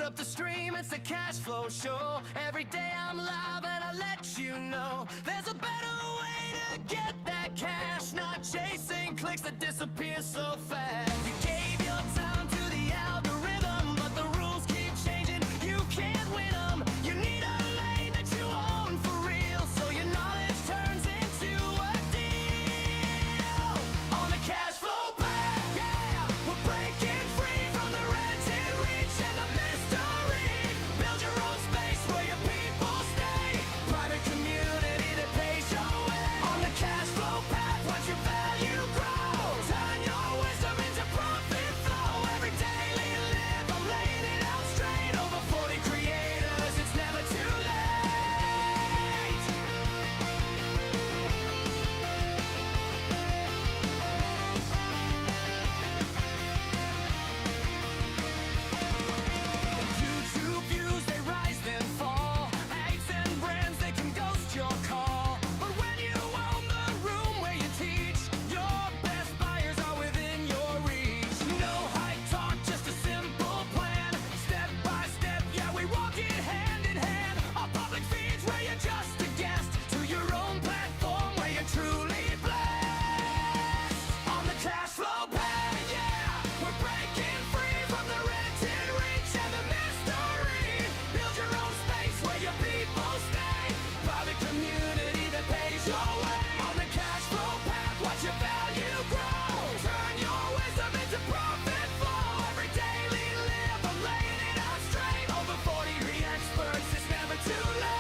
up the stream, it's the cash flow show. Every day I'm live and I let you know there's a better way to get that cash, not chasing clicks that disappear so fast. You gave your time to the algorithm, but the rules keep changing. You can't win them. You need a lane that you own for real, so your knowledge turns into a deal. On the cash flow path, yeah, we're breaking free from the rented reach and the mystery. Build your own space where your people stay. Private community that pays your way. On the cash flow path, watch your value grow. Turn your wisdom into profit flow. Every daily live, I'm laying it out straight. Over 40 creators, it's never too late. YouTube views, they rise then fall. Ads and brands, they can ghost your call. But when you own the room where you teach, your best buyers are within your reach. No hype talk, just a simple plan. Step by step, yeah, we walk it hand in hand. Our public feeds where you're just a guest, to your own platform where you're truly blessed. On the cash flow path, yeah, we're breaking free from the rented reach and the mystery. Build your own space where your people stay. Private community that pays your way. On the cash flow path, watch your value grow. Turn your wisdom into profit flow. Every daily live, I'm laying it out straight. Over 40 experts, it's never too late.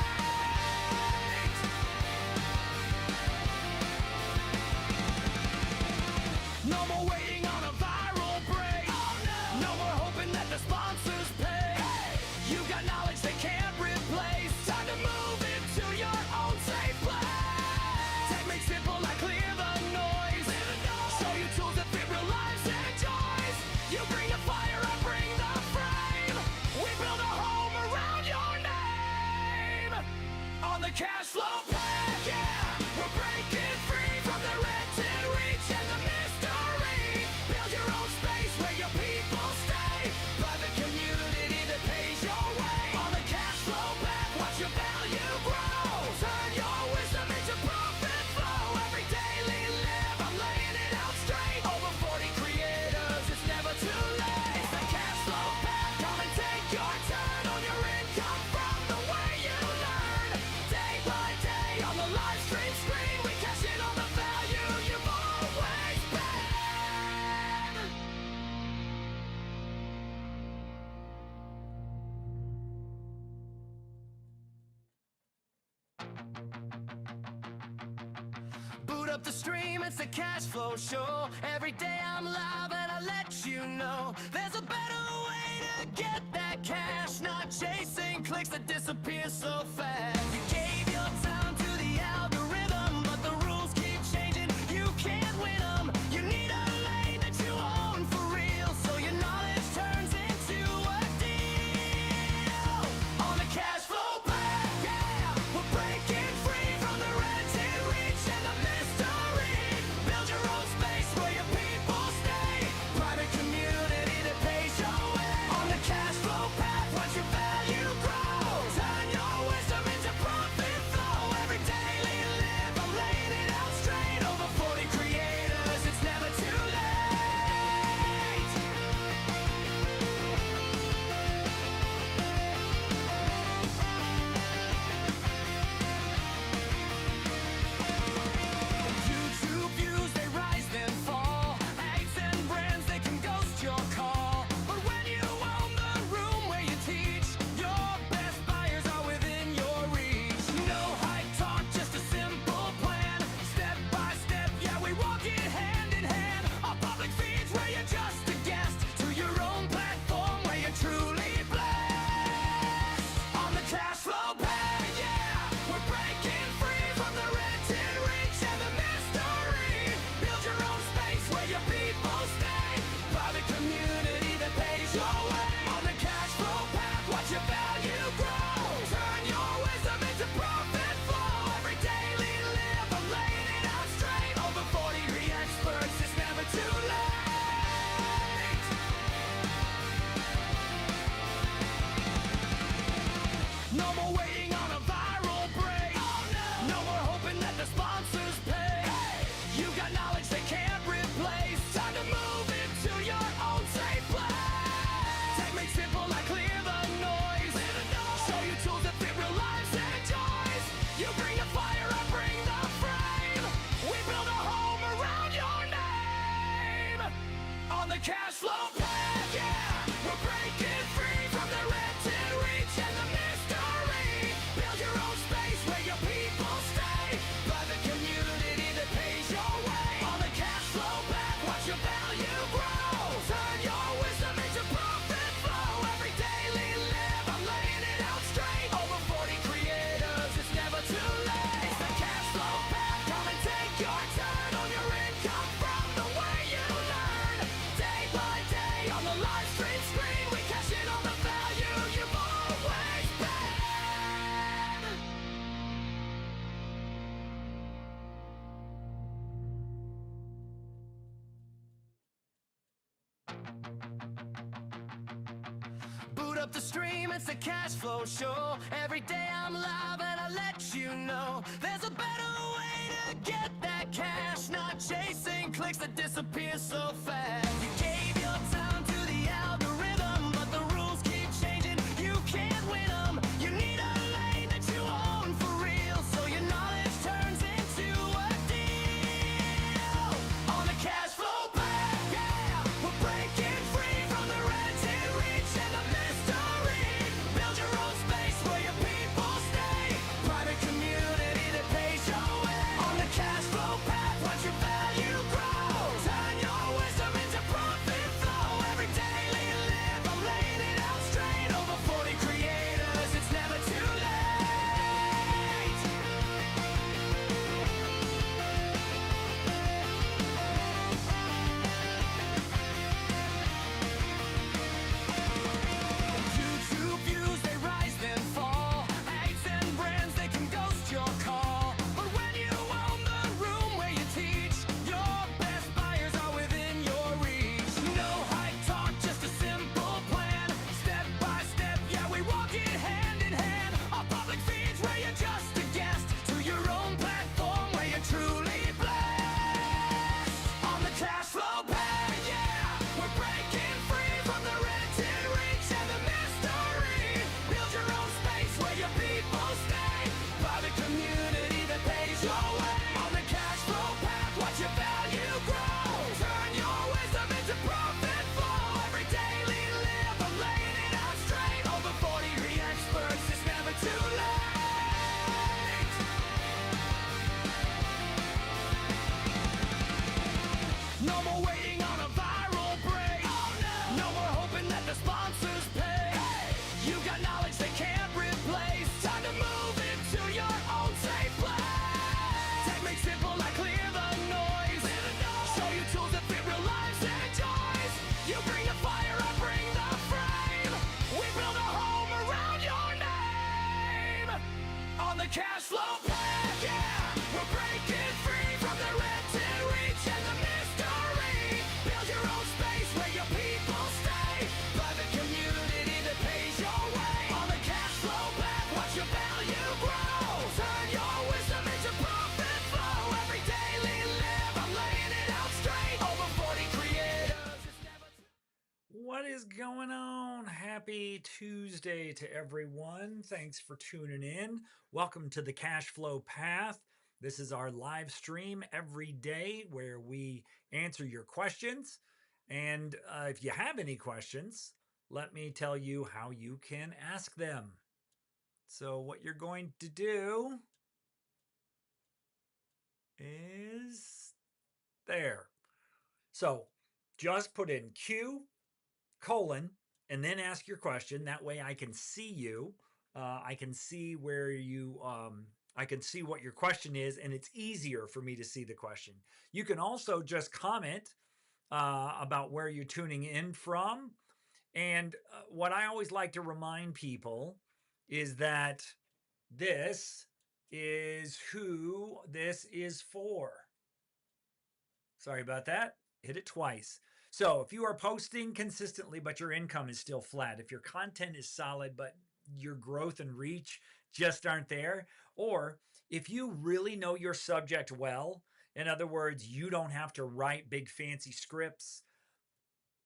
No more waiting on a viral break. No more hoping that the sponsors pay. You got knowledge they can't replace. Time to move into your own safe place. Techniques simple like clear the noise. Show you tools that fit real lives and joys. You bring the fire, I bring the flame. We build a home around your name. On the cash flow path, yeah, we're breaking free from the rented reach and the mystery. Build your own space where your people stay. Private community that pays your way. On the cash flow path, watch your value grow. Turn your wisdom into profit flow. Every daily live, I'm laying it out straight. Over 40 creators, it's never too late. It's the cash flow path, come and take your turn on your income from the way you learn. Day by day on the live stream screen, we cash in on the value you've always been. Boot up the stream, it's the cash flow show. Every day I'm live and I let you know there's a better way to get that cash, not chasing clicks that disappear so fast. You gave your time to the algorithm, but the rules keep changing. You can't win them. You need a lane that you own for real, so your knowledge turns into a deal. On the cash flow path, yeah, we're breaking free from the rented reach and the mystery. Build your own space where your people stay. Private community that pays your way. On the cash flow path, watch your value grow. Turn your wisdom cash flow path, yeah. We're breaking free from the rented reach and the mystery. Build your own space where your people stay. Private community that pays your way. On the cash flow path, watch your value grow. Turn your wisdom into profit flow. Every daily live, I'm laying it out straight. Over 40 creators, it's never too late. It's the cash flow path, come and take your turn on your income from the way you learn. Day by day on the live stream screen, we cash in on the value you've always been. Boot up the stream, it's the cash flow show. Every day I'm live and I let you know there's a better way to get that cash, not chasing clicks that disappear so fast. You gave your time to the algorithm, but the rules keep changing. You can't win them. You need a lane that you own for real, so your knowledge turns into a deal. On the cash flow path, yeah, we're breaking free from the rented reach and the mystery. Build your own space where your people stay. Private community that pays your way. On the cash flow path, watch your value grow. Turn your wisdom into profit flow. Every daily live, I'm laying it out straight. Over 40 creators, it's never too late. YouTube views, they rise then fall. Ads and brands, they can ghost your call. But when you own the room where you teach, your best buyers are within your reach. No hype talk, just a simple plan. Step by step, yeah, we walk it hand in hand. Our public feeds where you're just a guest, to your own platform where you're truly blessed. On the cash flow path, yeah, we're breaking free from the rented reach and the mystery. Build your own space where your people stay. Private community that pays your way. On the cash flow path, watch your value grow. Turn your wisdom into profit flow. Every daily live, I'm laying it out straight. Over 40 experts, it's never too late. No more waiting on a viral break. No more hoping that the sponsors pay. You got knowledge they can't replace. Time to move into your own safe place. Techniques simple, I clear the noise. Show you tools that fit real lives and joys. You bring the fire, I bring the flame. We build a home around your name. On the cash flow path, yeah, we're breaking free from the rented reach and the mystery. Build your own space where your people stay. Private community that pays your way. On the cash flow path, watch your value grow. Turn your wisdom into profit flow. Every daily live, I'm laying it out straight. Over 40 creators, it's never too. What is going on? Happy Tuesday to everyone. Thanks for tuning in. Welcome to the Cash Flow Path. This is our live stream every day where we answer your questions. And if you have any questions, let me tell you how you can ask them. So, what you're going to do is there. So, just put in Q colon and then ask your question. That way I can see you. I can see where you, I can see what your question is, and it's easier for me to see the question. You can also just comment about where you're tuning in from. And what I always like to remind people is that this is who this is for. Sorry about that. Hit it twice. So if you are posting consistently, but your income is still flat, if your content is solid, but your growth and reach just aren't there, or if you really know your subject well, in other words, you don't have to write big fancy scripts,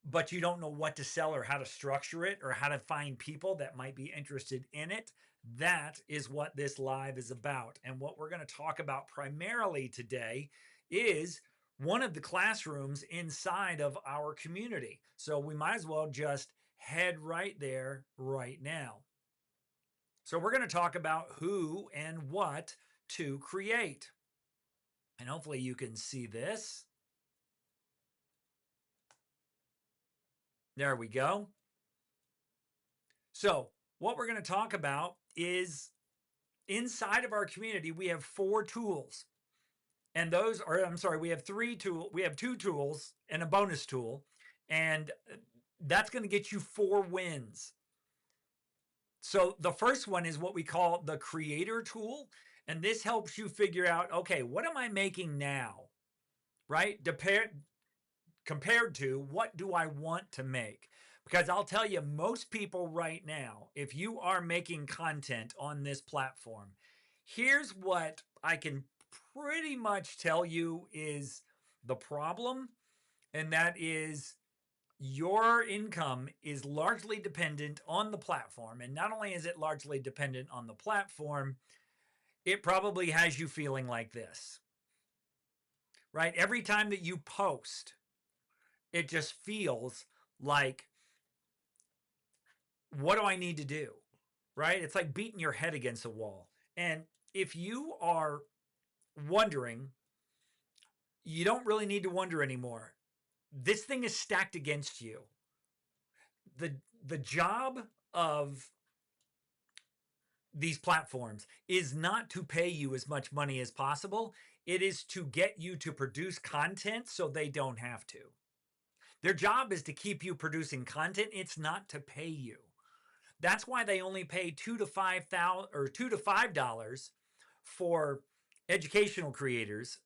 but you don't know what to sell or how to structure it or how to find people that might be interested in it, that is what this live is about. And what we're going to talk about primarily today is one of the classrooms inside of our community. So we might as well just head right there right now. So we're going to talk about who and what to create. And hopefully you can see this. There we go. So what we're going to talk about is inside of our community, we have 4 tools. And those are, I'm sorry, we have 3 tools. We have 2 tools and a bonus tool. And that's going to get you 4 wins. So the first one is what we call the creator tool. And this helps you figure out, okay, what am I making now? Right? Compared to what do I want to make? Because I'll tell you, most people right now, if you are making content on this platform, here's what I can pretty much tell you is the problem. And that is your income is largely dependent on the platform. And not only is it largely dependent on the platform, it probably has you feeling like this, right? Every time that you post, it just feels like, what do I need to do? Right? It's like beating your head against a wall. And if you are wondering, you don't really need to wonder anymore. This thing is stacked against you. The job of these platforms is not to pay you as much money as possible. It is to get you to produce content so they don't have to. Their job is to keep you producing content. It's not to pay you. That's why they only pay $2 to $5 for educational creators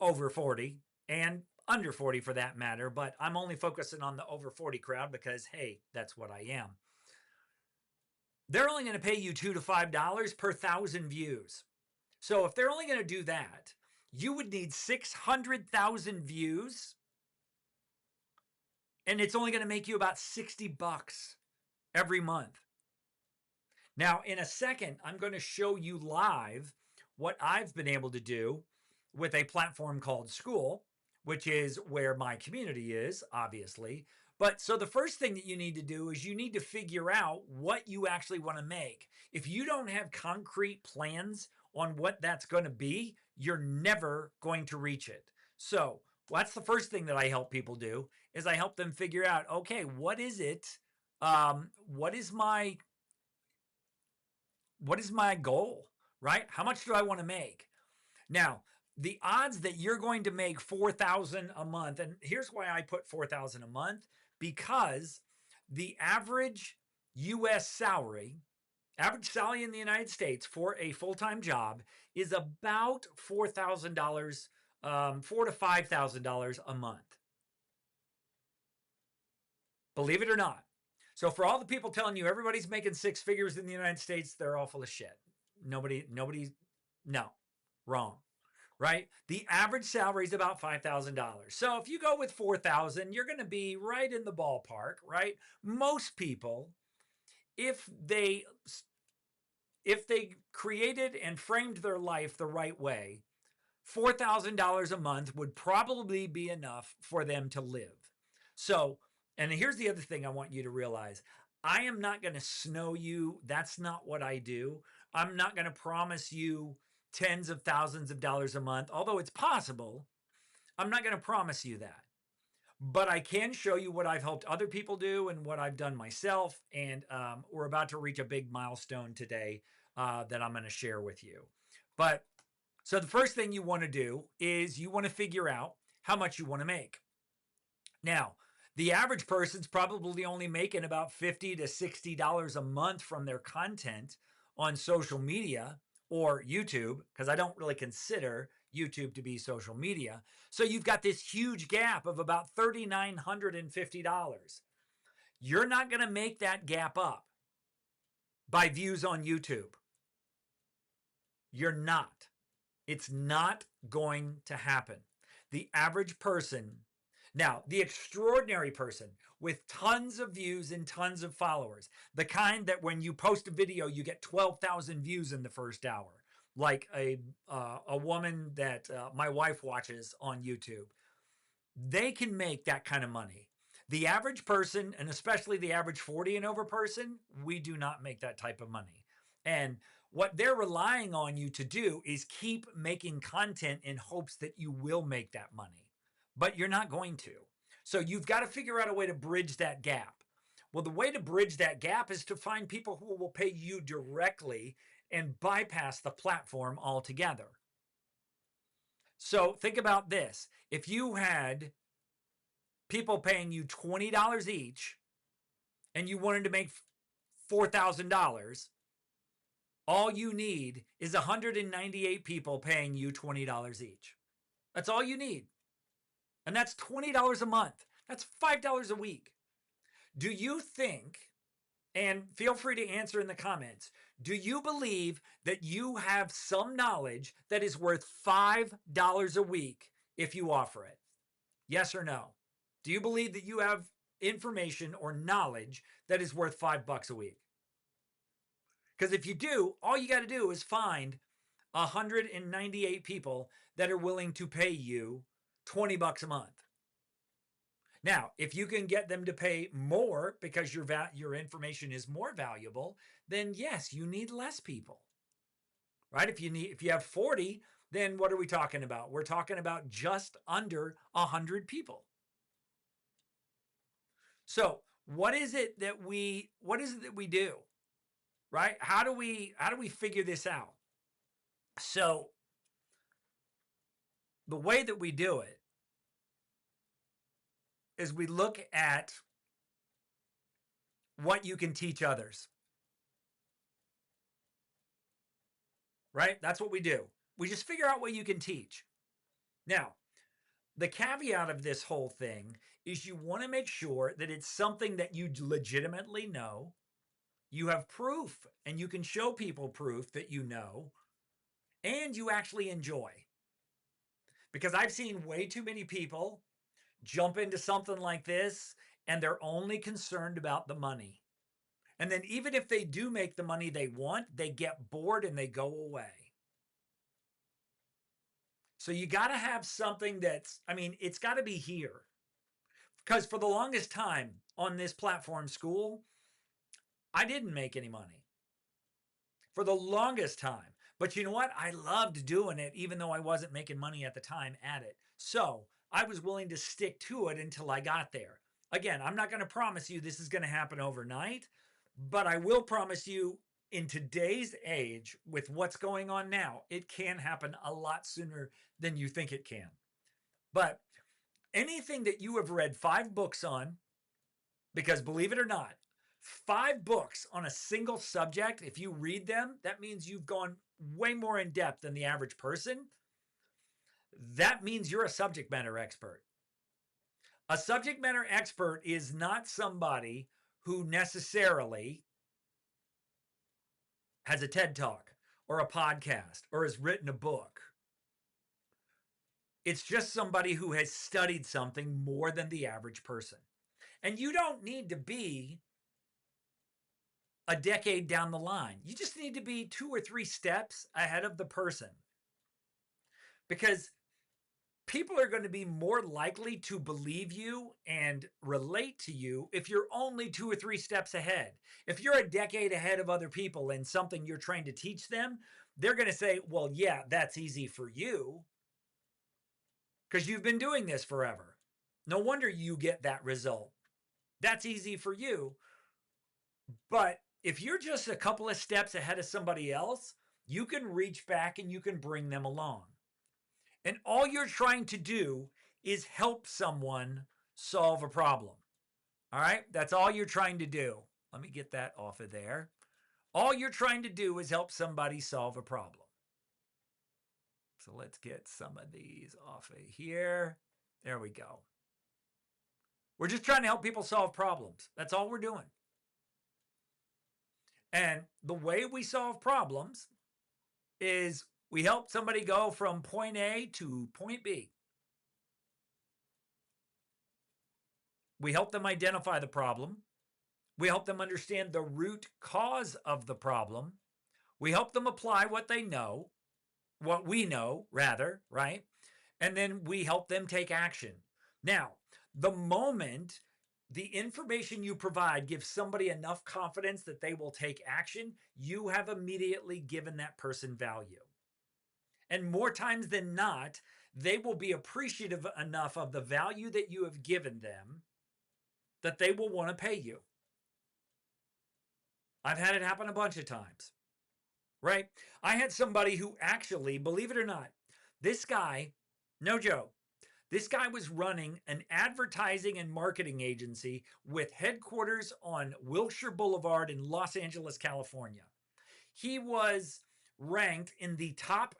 over 40 and under 40 for that matter. But I'm only focusing on the over 40 crowd because, hey, that's what I am. They're only going to pay you $2 to $5 per 1,000 views. So if they're only going to do that, you would need 600,000 views. And it's only going to make you about $60 every month. Now, in a second, I'm going to show you live what I've been able to do with a platform called Skool, which is where my community is, obviously. But so the first thing that you need to do is you need to figure out what you actually want to make. If you don't have concrete plans on what that's going to be, you're never going to reach it. So that's the first thing that I help people do is I help them figure out, okay, what is it? What is my goal, right? How much do I want to make? Now, the odds that you're going to make $4,000 a month, and here's why I put $4,000 a month, because the average U.S. salary, average salary in the United States for a full-time job is about $4,000, $4,000 to $5,000 a month. Believe it or not. So for all the people telling you everybody's making 6 figures in the United States, they're all full of shit. No, wrong, right? The average salary is about $5,000. So if you go with 4,000, you're going to be right in the ballpark, right? Most people, if they created and framed their life the right way, $4,000 a month would probably be enough for them to live. So, and here's the other thing I want you to realize. I am not going to snow you. That's not what I do. I'm not going to promise you tens of thousands of dollars a month, although it's possible. I'm not going to promise you that. But I can show you what I've helped other people do and what I've done myself. And we're about to reach a big milestone today that I'm going to share with you. But so the first thing you want to do is you want to figure out how much you want to make. Now, the average person's probably only making about $50 to $60 a month from their content on social media or YouTube, because I don't really consider YouTube to be social media. So you've got this huge gap of about $3,950. You're not going to make that gap up by views on YouTube. You're not. It's not going to happen. The average person, now the extraordinary person with tons of views and tons of followers, the kind that when you post a video, you get 12,000 views in the first hour. like a woman that my wife watches on YouTube. They can make that kind of money. The average person, and especially the average 40 and over person, we do not make that type of money. And what they're relying on you to do is keep making content in hopes that you will make that money, but you're not going to. So you've got to figure out a way to bridge that gap. Well, the way to bridge that gap is to find people who will pay you directly and bypass the platform altogether. So think about this. If you had people paying you $20 each and you wanted to make $4,000, all you need is 198 people paying you $20 each. That's all you need. And that's $20 a month. That's $5 a week. Do you think, and feel free to answer in the comments, do you believe that you have some knowledge that is worth $5 a week if you offer it? Yes or no? Do you believe that you have information or knowledge that is worth $5 a week? Because if you do, all you got to do is find 198 people that are willing to pay you $20 a month. Now, if you can get them to pay more because your information is more valuable, then yes, you need less people. Right? If you have 40, then what are we talking about? We're talking about just under 100 people. So, what is it that we do? Right? How do we figure this out? So, the way that we do it is we look at what you can teach others. Right? That's what we do. We just figure out what you can teach. Now, the caveat of this whole thing is you want to make sure that it's something that you legitimately know. You have proof, and you can show people proof that you know, and you actually enjoy. Because I've seen way too many people jump into something like this and they're only concerned about the money. And then even if they do make the money they want, they get bored and they go away. So you got to have something that's, it's got to be here. Because for the longest time on this platform school, I didn't make any money. For the longest time. But you know what? I loved doing it even though I wasn't making money at the time at it. So I was willing to stick to it until I got there. Again, I'm not going to promise you this is going to happen overnight, but I will promise you in today's age, with what's going on now, it can happen a lot sooner than you think it can. But anything that you have read 5 books on, because believe it or not, 5 books on a single subject, if you read them, that means you've gone way more in depth than the average person. That means you're a subject matter expert. A subject matter expert is not somebody who necessarily has a TED Talk or a podcast or has written a book. It's just somebody who has studied something more than the average person. And you don't need to be a decade down the line. You just need to be 2 or 3 steps ahead of the person. Because people are going to be more likely to believe you and relate to you if you're only 2 or 3 steps ahead. If you're a decade ahead of other people in something you're trying to teach them, they're going to say, well, yeah, that's easy for you because you've been doing this forever. No wonder you get that result. That's easy for you. But if you're just a couple of steps ahead of somebody else, you can reach back and you can bring them along. And all you're trying to do is help someone solve a problem. All right? That's all you're trying to do. Let me get that off of there. All you're trying to do is help somebody solve a problem. So let's get some of these off of here. There we go. We're just trying to help people solve problems. That's all we're doing. And the way we solve problems is we help somebody go from point A to point B. We help them identify the problem. We help them understand the root cause of the problem. We help them apply what they know. what we know, rather, right? And then we help them take action. Now, the moment the information you provide gives somebody enough confidence that they will take action, you have immediately given that person value. And more times than not, they will be appreciative enough of the value that you have given them that they will want to pay you. I've had it happen a bunch of times, right? I had somebody who actually, believe it or not, this guy, no joke, this guy was running an advertising and marketing agency with headquarters on Wilshire Boulevard in Los Angeles, California. He was ranked in the top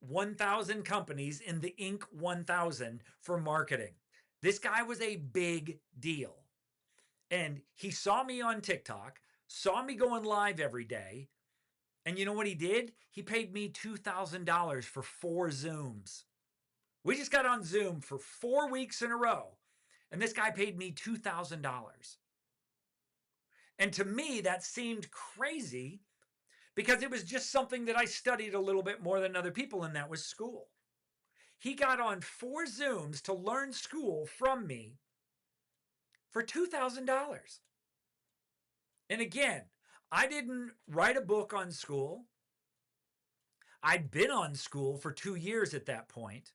1,000 companies in the Inc. 1000 for marketing. This guy was a big deal. And he saw me on TikTok, saw me going live every day. And you know what he did? He paid me $2,000 for 4 Zooms. We just got on Zoom for 4 weeks in a row. And this guy paid me $2,000. And to me, that seemed crazy because it was just something that I studied a little bit more than other people, and that was school. He got on 4 Zooms to learn school from me for $2,000. And again, I didn't write a book on school. I'd been on school for 2 years at that point.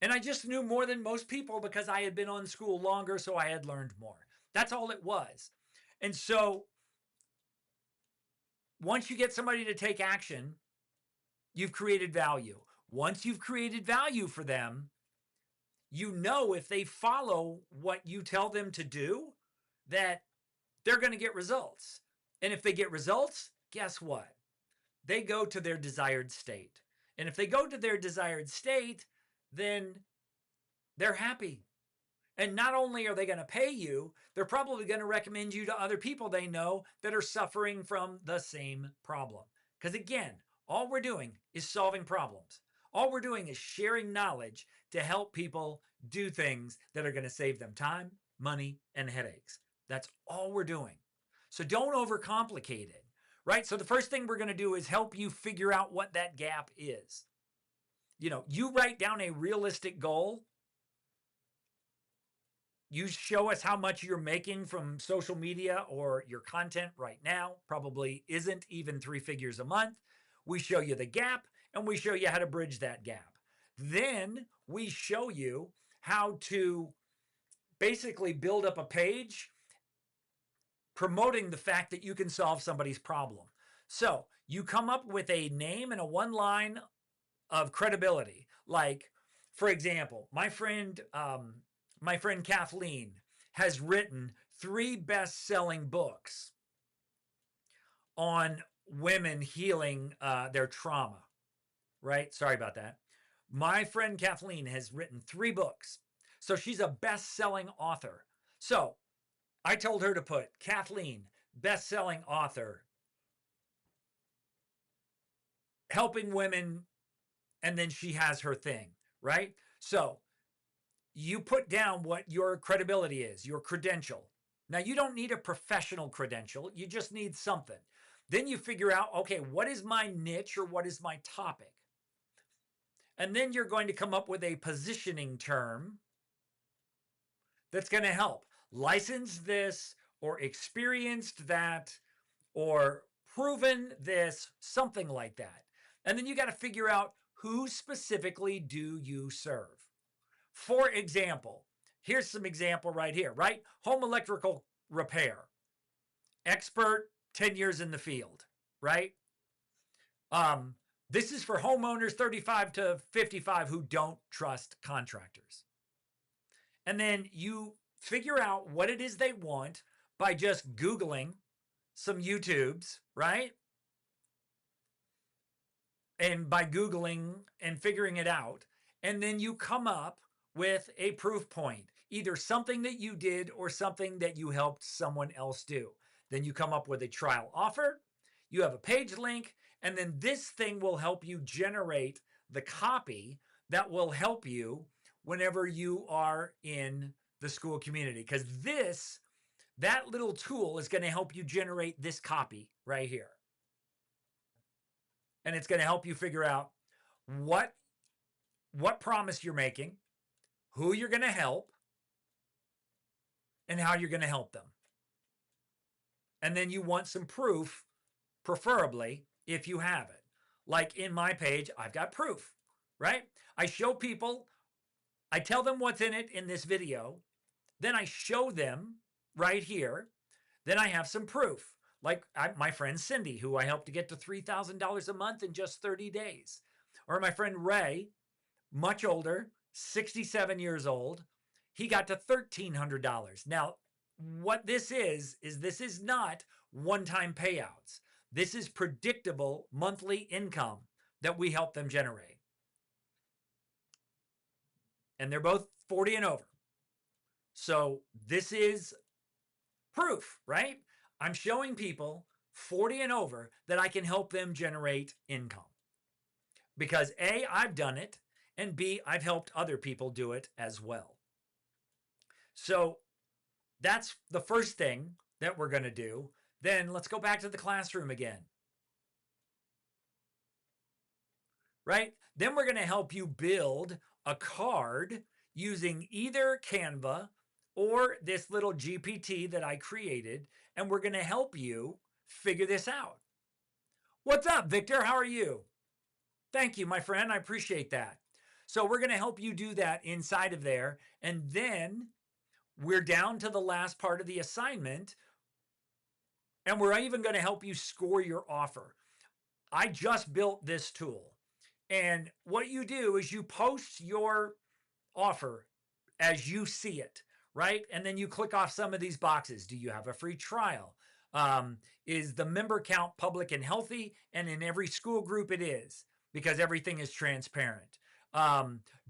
And I just knew more than most people because I had been on school longer, so I had learned more. That's all it was. And so once you get somebody to take action, you've created value. Once you've created value for them, you know if they follow what you tell them to do, that they're going to get results. And if they get results, guess what? They go to their desired state. And if they go to their desired state, then they're happy. And not only are they going to pay you, they're probably going to recommend you to other people they know that are suffering from the same problem. Because again, all we're doing is solving problems. All we're doing is sharing knowledge to help people do things that are going to save them time, money, and headaches. That's all we're doing. So don't overcomplicate it, right? So the first thing we're going to do is help you figure out what that gap is. You know, you write down a realistic goal. You show us how much you're making from social media or your content right now. Probably isn't even 3 figures a month. We show you the gap and we show you how to bridge that gap. Then we show you how to basically build up a page promoting the fact that you can solve somebody's problem. So you come up with a name and a 1 line of credibility. Like, for example, my friend Kathleen has written 3 best-selling books on women healing their trauma, right? Sorry about that. My friend Kathleen has written 3 books. So she's a best-selling author. So I told her to put Kathleen, best-selling author, helping women, and then she has her thing, right? So you put down what your credibility is, your credential. Now, you don't need a professional credential. You just need something. Then you figure out, okay, what is my niche or what is my topic? And then you're going to come up with a positioning term that's going to help. Licensed this, or experienced that, or proven this, something like that. And then you got to figure out who specifically do you serve. For example, here's some example right here, right? Home electrical repair. Expert, 10 years in the field, right? This is for homeowners 35 to 55 who don't trust contractors. And then you figure out what it is they want by just Googling some YouTubes, right? And by Googling and figuring it out. And then you come up with a proof point, either something that you did or something that you helped someone else do. Then you come up with a trial offer, you have a page link, and then this thing will help you generate the copy that will help you whenever you are in the school community. Because that little tool is going to help you generate this copy right here. and it's going to help you figure out what promise you're making, who you're going to help, and how you're going to help them. And then you want some proof, preferably, if you have it. Like in my page, I've got proof, right? I show people, I tell them what's in it in this video, then I show them right here, then I have some proof. Like my friend Cindy, who I helped to get to $3,000 a month in just 30 days. Or my friend Ray, much older, 67 years old, he got to $1,300. Now, what this is this is not one-time payouts. This is predictable monthly income that we help them generate. And they're both 40 and over. So this is proof, right? I'm showing people 40 and over that I can help them generate income. Because A, I've done it, and B, I've helped other people do it as well. So that's the first thing that we're going to do. Then let's go back to the classroom again. Right? Then we're going to help you build a card using either Canva or this little GPT that I created, and we're going to help you figure this out. What's up, Victor? How are you? Thank you, my friend. I appreciate that. So we're going to help you do that inside of there, and then we're down to the last part of the assignment, and we're even going to help you score your offer. I just built this tool, and what you do is you post your offer as you see it, right? And then you click off some of these boxes. Do you have a free trial? Is the member count public and healthy? And in every school group it is, because everything is transparent.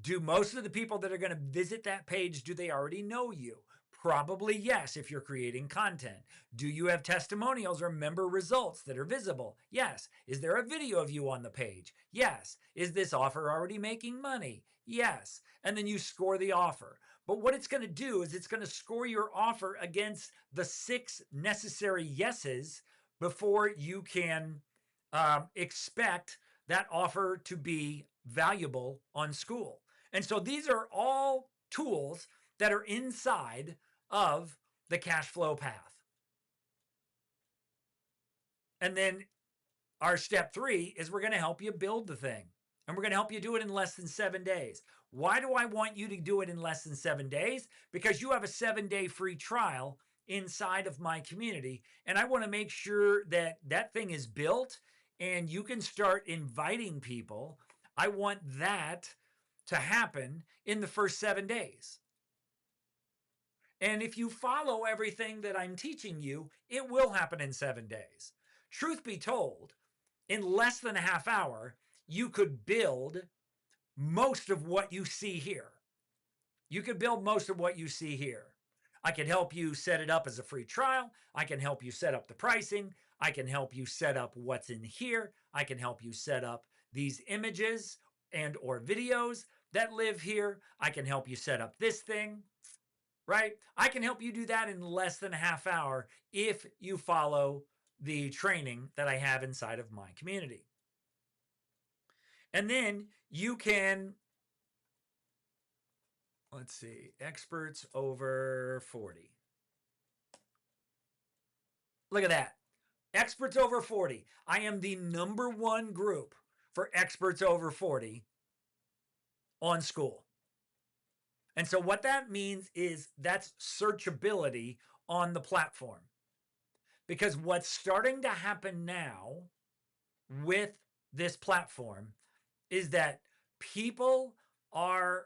Do most of the people that are going to visit that page, do they already know you? Probably yes, if you're creating content. Do you have testimonials or member results that are visible? Yes. Is there a video of you on the page? Yes. Is this offer already making money? Yes. And then you score the offer. But what it's going to do is it's going to score your offer against the 6 necessary yeses before you can expect that offer to be valuable on school. And so these are all tools that are inside of the cash flow path. And then our step 3 is we're going to help you build the thing. And we're going to help you do it in less than 7 days. Why do I want you to do it in less than 7 days? Because you have a 7-day free trial inside of my community. And I want to make sure that that thing is built and you can start inviting people. I want that to happen in the first 7 days. And if you follow everything that I'm teaching you, it will happen in 7 days. Truth be told, in less than a half hour, you could build most of what you see here. You could build most of what you see here. I can help you set it up as a free trial. I can help you set up the pricing. I can help you set up what's in here. I can help you set up these images and or videos that live here. I can help you set up this thing, right? I can help you do that in less than a half hour if you follow the training that I have inside of my community. And then you can, let's see, experts over 40. Look at that. Experts over 40. I am the #1 group for experts over 40 on school. And so what that means is that's searchability on the platform. Because what's starting to happen now with this platform is that people are,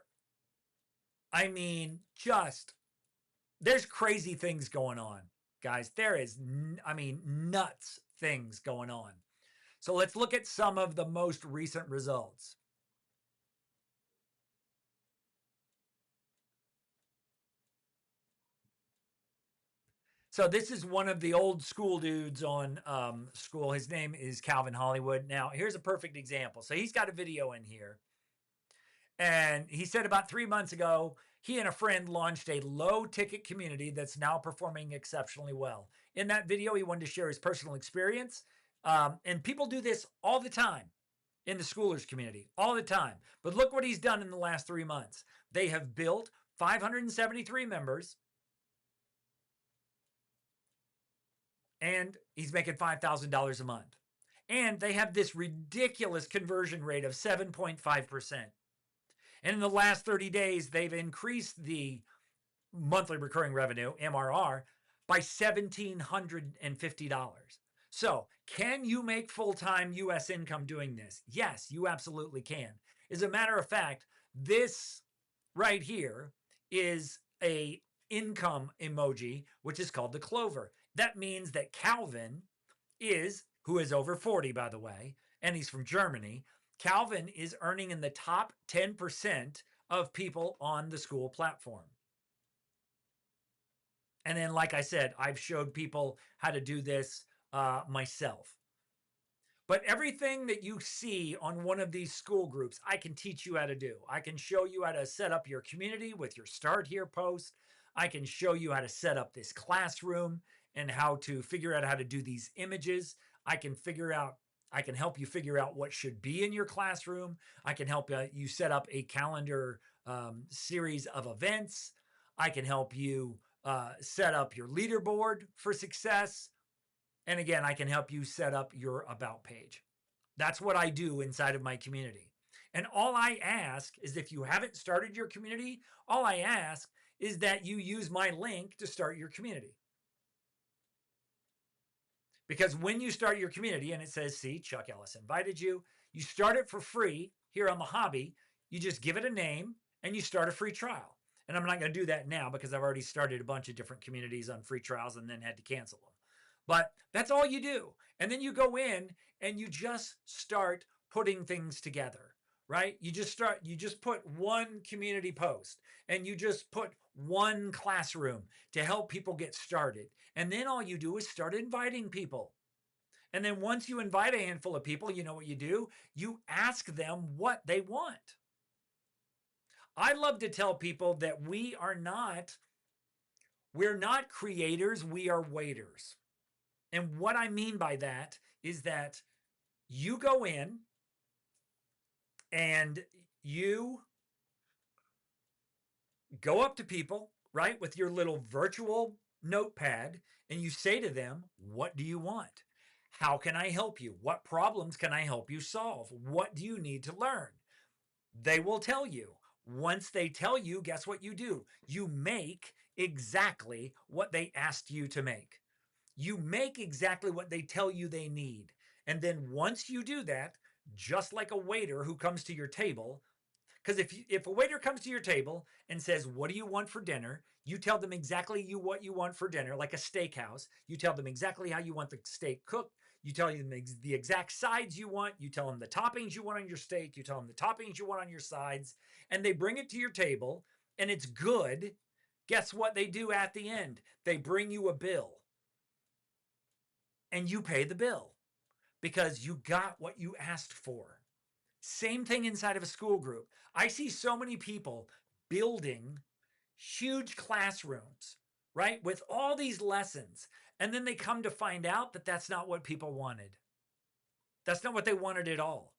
there's crazy things going on, guys. There is, nuts things going on. So let's look at some of the most recent results. So this is one of the old school dudes on school. His name is Calvin Hollywood. Now, here's a perfect example. So he's got a video in here. And he said about 3 months ago, he and a friend launched a low-ticket community that's now performing exceptionally well. In that video, he wanted to share his personal experience And people do this all the time in the schoolers community, all the time. But look what he's done in the last 3 months. They have built 573 members, and he's making $5,000 a month. And they have this ridiculous conversion rate of 7.5%. And in the last 30 days, they've increased the monthly recurring revenue, MRR, by $1,750. So, can you make full-time US income doing this? Yes, you absolutely can. As a matter of fact, this right here is a income emoji, which is called the clover. That means that Calvin is, who is over 40, by the way, and he's from Germany, Calvin is earning in the top 10% of people on the school platform. And then, like I said, I've showed people how to do this myself. But everything that you see on one of these school groups, I can teach you how to do. I can show you how to set up your community with your Start Here post. I can show you how to set up this classroom and how to figure out how to do these images. I can help you figure out what should be in your classroom. I can help you set up a calendar series of events. I can help you set up your leaderboard for success. And again, I can help you set up your about page. That's what I do inside of my community. And all I ask is, if you haven't started your community, all I ask is that you use my link to start your community. Because when you start your community and it says, see, Chuck Ellis invited you, you start it for free here on the hobby. You just give it a name and you start a free trial. And I'm not going to do that now because I've already started a bunch of different communities on free trials and then had to cancel them. But that's all you do. And then you go in and you just start putting things together, right? You just put one community post and you just put one classroom to help people get started. And then all you do is start inviting people. And then once you invite a handful of people, you know what you do? You ask them what they want. I love to tell people that we're not creators, we are waiters. And what I mean by that is that you go in and you go up to people, right, with your little virtual notepad, and you say to them, what do you want? How can I help you? What problems can I help you solve? What do you need to learn? They will tell you. Once they tell you, guess what you do? You make exactly what they asked you to make. You make exactly what they tell you they need. And then once you do that, just like a waiter who comes to your table, because if a waiter comes to your table and says, what do you want for dinner? You tell them exactly what you want for dinner, like a steakhouse. You tell them exactly how you want the steak cooked. You tell them the exact sides you want. You tell them the toppings you want on your steak. You tell them the toppings you want on your sides. And they bring it to your table and it's good. Guess what they do at the end? They bring you a bill. And you pay the bill because you got what you asked for. Same thing inside of a school group. I see so many people building huge classrooms, right, with all these lessons. And then they come to find out that that's not what people wanted. That's not what they wanted at all.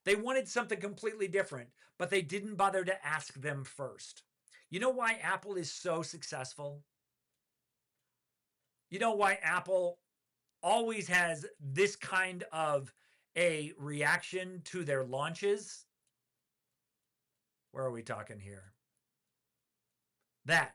They wanted something completely different, but they didn't bother to ask them first. You know why Apple is so successful? You know why Apple always has this kind of a reaction to their launches? Where are we talking here? That.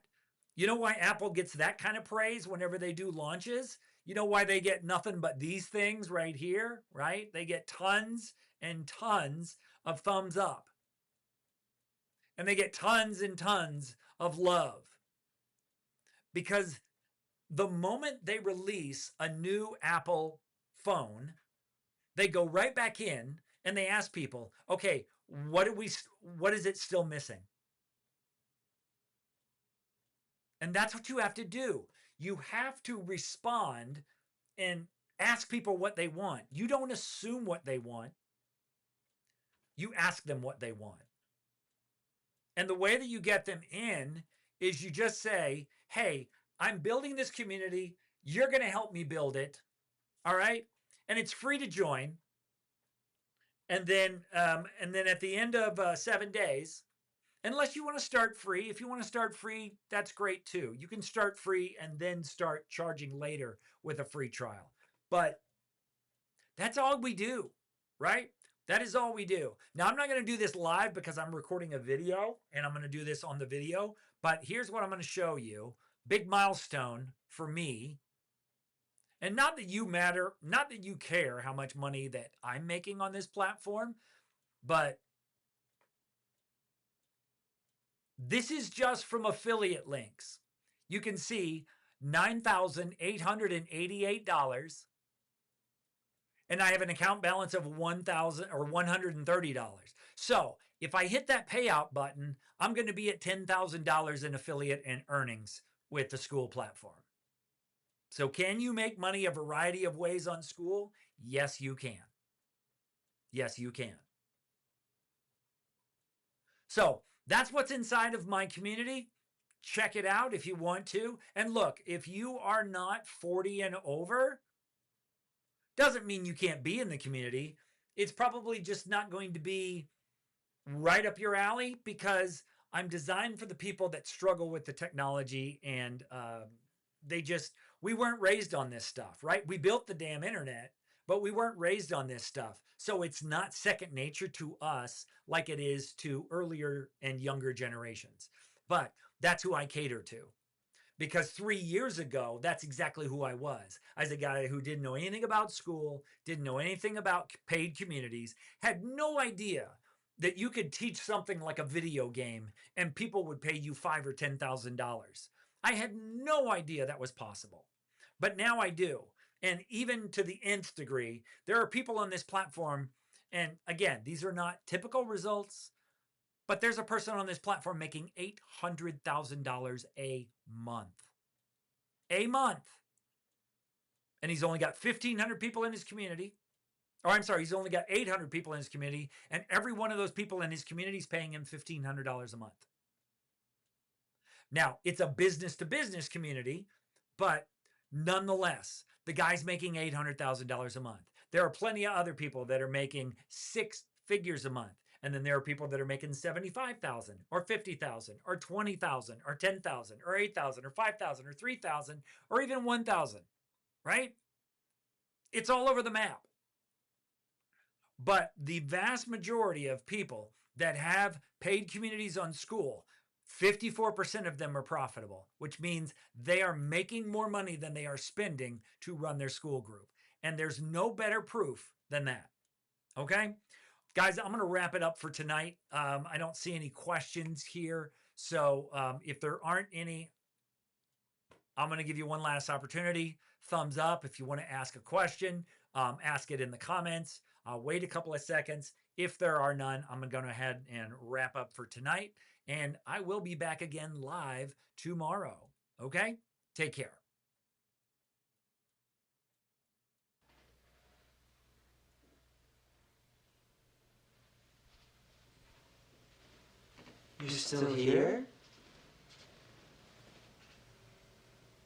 You know why Apple gets that kind of praise whenever they do launches? You know why they get nothing but these things right here, right? They get tons and tons of thumbs up. And they get tons and tons of love. Because the moment they release a new Apple phone, they go right back in and they ask people, okay, what is it still missing? And that's what you have to do. You have to respond and ask people what they want. You don't assume what they want. You ask them what they want. And the way that you get them in is you just say, hey, I'm building this community. You're going to help me build it. All right. and it's free to join. And then at the end of 7 days, unless you want to start free, if you want to start free, that's great too. You can start free and then start charging later with a free trial. But that's all we do, right? That is all we do. Now, I'm not going to do this live because I'm recording a video and I'm going to do this on the video. But here's what I'm going to show you. Big milestone for me. And not that you matter, not that you care how much money that I'm making on this platform, but this is just from affiliate links. You can see $9,888. And I have an account balance of $1,000 or $130. So if I hit that payout button, I'm going to be at $10,000 in affiliate and earnings with the Skool platform. So can you make money a variety of ways on Skool? Yes, you can. Yes, you can. So that's what's inside of my community. Check it out if you want to. And look, if you are not 40 and over, doesn't mean you can't be in the community. It's probably just not going to be right up your alley because I'm designed for the people that struggle with the technology and we weren't raised on this stuff, right? We built the damn internet, but we weren't raised on this stuff. So it's not second nature to us like it is to earlier and younger generations. But that's who I cater to. Because 3 years ago, that's exactly who I was. I was a guy who didn't know anything about Skool, didn't know anything about paid communities, had no idea that you could teach something like a video game and people would pay you $5,000 or $10,000. I had no idea that was possible. But now I do. And even to the nth degree, there are people on this platform. And again, these are not typical results, but there's a person on this platform making $800,000 a month. A month. And he's only got 1,500 people in his community. Or I'm sorry, he's only got 800 people in his community. And every one of those people in his community is paying him $1,500 a month. Now, it's a business-to-business community, but nonetheless, the guy's making $800,000 a month. There are plenty of other people that are making 6 figures a month. And then there are people that are making 75,000 or 50,000 or 20,000 or 10,000 or 8,000 or 5,000 or 3,000 or even 1,000, right? It's all over the map. But the vast majority of people that have paid communities on Skool, 54% of them are profitable, which means they are making more money than they are spending to run their Skool group. And there's no better proof than that. Okay? Guys, I'm going to wrap it up for tonight. I don't see any questions here. So if there aren't any, I'm going to give you one last opportunity. Thumbs up if you want to ask a question. Ask it in the comments. Wait a couple of seconds. If there are none, I'm going to go ahead and wrap up for tonight. And I will be back again live tomorrow. Okay? Take care. You're still here?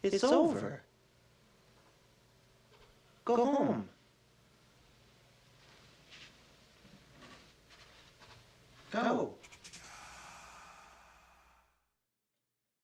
It's over. Go home. Go.